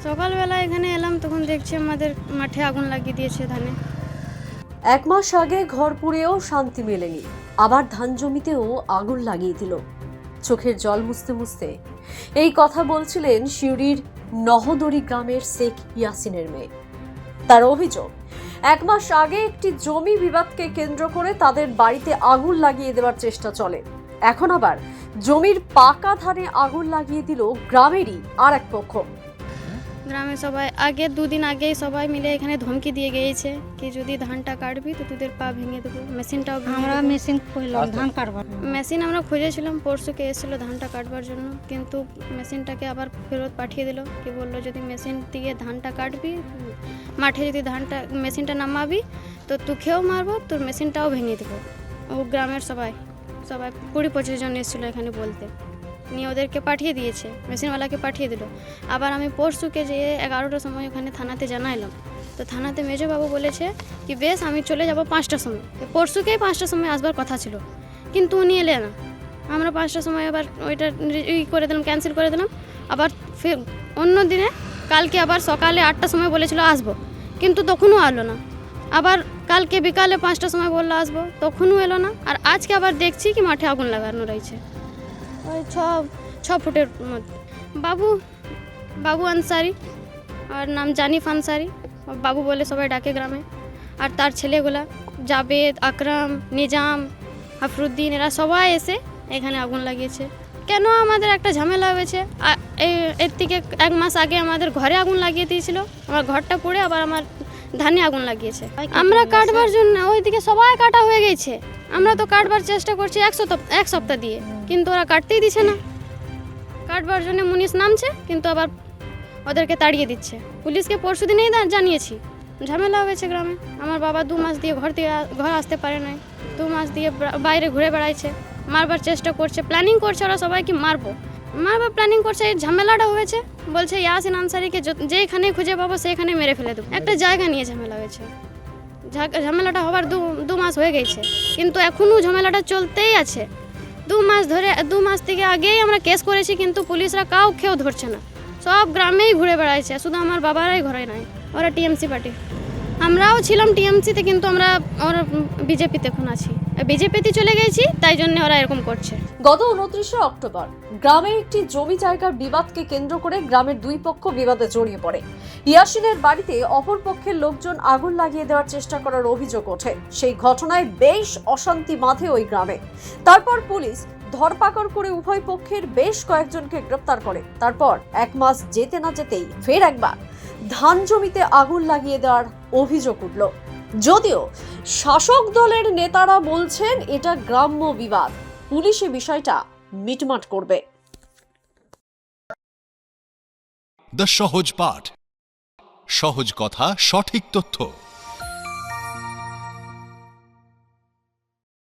সকালবেলা এখানে এলাম, তখন দেখছি আমাদের মাঠে আগুন লাগিয়ে দিয়েছে ধানে। 1 মাস আগে ঘর পুড়েও শান্তি মেলেনি, আবার ধান জমিতেও আগুন লাগিয়ে দিল। চোখের জল মুছতে মুছতে এই কথা বলছিলেন সিউড়ির নহদরি গ্রামের শেখ ইয়াসিনের মেয়ে। তার অভিযোগ, 1 মাস আগে একটি জমি বিবাদকে কেন্দ্র করে তাদের বাড়িতে আগুন লাগিয়ে দেওয়ার চেষ্টা চলে। এখন আবার জমির পাকা ধানে আগুন লাগিয়ে দিল গ্রামেরই আর এক পক্ষ। গ্রামে সবাই আগে 2 দিন আগেই সবাই মিলে এখানে ধমকি দিয়ে গিয়েছে কি যদি ধানটা কাটবি তো তোদের পা ভেঙে দেবো, মেশিনটাও আমরা মেশিন খুঁজলাম ধান কাটবার। মেশিন আমরা খুঁজেছিলাম, পরশুকে এসেছিলো ধানটা কাটবার জন্য, কিন্তু মেশিনটাকে আবার ফেরত পাঠিয়ে দিল। কি বললো যদি মেশিন দিয়ে ধানটা কাটবি, মাঠে যদি ধানটা মেশিনটা নামাবি তো তোকেও মারবো, তোর মেশিনটাও ভেঙে দেবো। ও গ্রামের সবাই 20-25 জন এসেছিলো এখানে বলতে, নিয়ে ওদেরকে পাঠিয়ে দিয়েছে, মেশিনওয়ালাকে পাঠিয়ে দিল। আবার আমি পরশুকে যেয়ে 11টার সময় ওখানে থানাতে জানাইলাম, তো থানাতে মেজবাবু বলেছে কি বেশ আমি চলে যাব 5টার সময়। পরশুকেই 5টার সময় আসবার কথা ছিল, কিন্তু উনি এলে না। আমরা 5টার সময় আবার ওইটা করে দিলাম, ক্যান্সেল করে দিলাম। আবার ফের অন্য দিনে কালকে আবার সকালে 8টার সময় বলেছিল আসবো, কিন্তু তখনও আলো না। আবার কালকে বিকালে 5টার সময় বললো আসবো, তখনও এলো না। আর আজকে আবার দেখছি কি মাঠে আগুন লাগানো রয়েছে ওই 6 ফুটের মধ্যে। বাবু আনসারি, আর নাম জানিফ আনসারি, বাবু বলে সবাই ডাকে গ্রামে। আর তার ছেলেগুলা জাবেদ, আকরাম, নিজাম, আফরুদ্দিন, এরা সবাই এসে এখানে আগুন লাগিয়েছে। কেন আমাদের একটা ঝামেলা হয়েছে, এর থেকে 1 মাস আগে আমাদের ঘরে আগুন লাগিয়ে দিয়েছিল, আমার ঘরটা পড়ে আবার আমার ধানে আগুন লাগিয়েছে। আমরা কাটবার জন্য ওইদিকে সবাই কাটা হয়ে গেছে, আমরা তো কাটবার চেষ্টা করছি 1 সপ্তাহ দিয়ে, কিন্তু ওরা কাটতেই দিচ্ছে না। কাটবার জন্য মুনিশ নামছে, কিন্তু আবার ওদেরকে তাড়িয়ে দিচ্ছে। পুলিশকে পরশু দিনেই জানিয়েছি, ঝামেলা হয়েছে গ্রামে। আমার বাবা 2 মাস দিয়ে ঘর আসতে পারে নাই, 2 মাস দিয়ে বাইরে ঘুরে বেড়াইছে, মারবার চেষ্টা করছে, প্ল্যানিং করছে ওরা সবাইকে মারবার প্ল্যানিং করছে। এই ঝামেলাটা হয়েছে, বলছে ইয়াসিন আনসারিকে যেখানে খুঁজে পাবো সেখানে মেরে ফেলে দেবো। একটা জায়গা নিয়ে ঝামেলা হয়েছে, ঝামেলাটা হবার 2 মাস হয়ে গেছে, কিন্তু এখনও ঝামেলাটা চলতেই আছে। 2 মাস থেকে আগেই আমরা কেস করেছি, কিন্তু পুলিশরা কেউ ধরছে না, সব গ্রামেই ঘুরে বেড়াইছে, শুধু আমার বাবারাই ঘরে নাই। ওরা টিএমসি পার্টি, আমরাও ছিলাম টিএমসিতে, কিন্তু আমরা ওরা বিজেপিতে এখন আছি, বিজেপিতে চলে গেছি, তাই জন্য ওরা এরকম করছে। গত 29শে অক্টোবর গ্রামে একটি জমি জায়গার বিবাদকে কেন্দ্র করে গ্রামের 2 পক্ষ বিবাদে জড়িয়ে পড়ে। ইয়াসিনের বাড়িতে অপর পক্ষের লোকজন আগুন লাগিয়ে দেওয়ার চেষ্টা করার অভিযোগ ওঠে। সেই ঘটনায় বেশ অশান্তি বাধে ওই গ্রামে। তারপর পুলিশ ধরপাকড় করে উভয় পক্ষের বেশ কয়েকজনকে গ্রেপ্তার করে। তারপর 1 মাস যেতে না যেতেই ফের একবার ধান জমিতে আগুন লাগিয়ে দেওয়ার অভিযোগ উঠল। যদিও শাসক দলের নেতারা বলছেন এটা গ্রাম্য বিবাদ, পুলিশ এই বিষয়টা মিটমাট করবে। দ্য সহজ পাঠ, সহজ কথা, সঠিক তথ্য।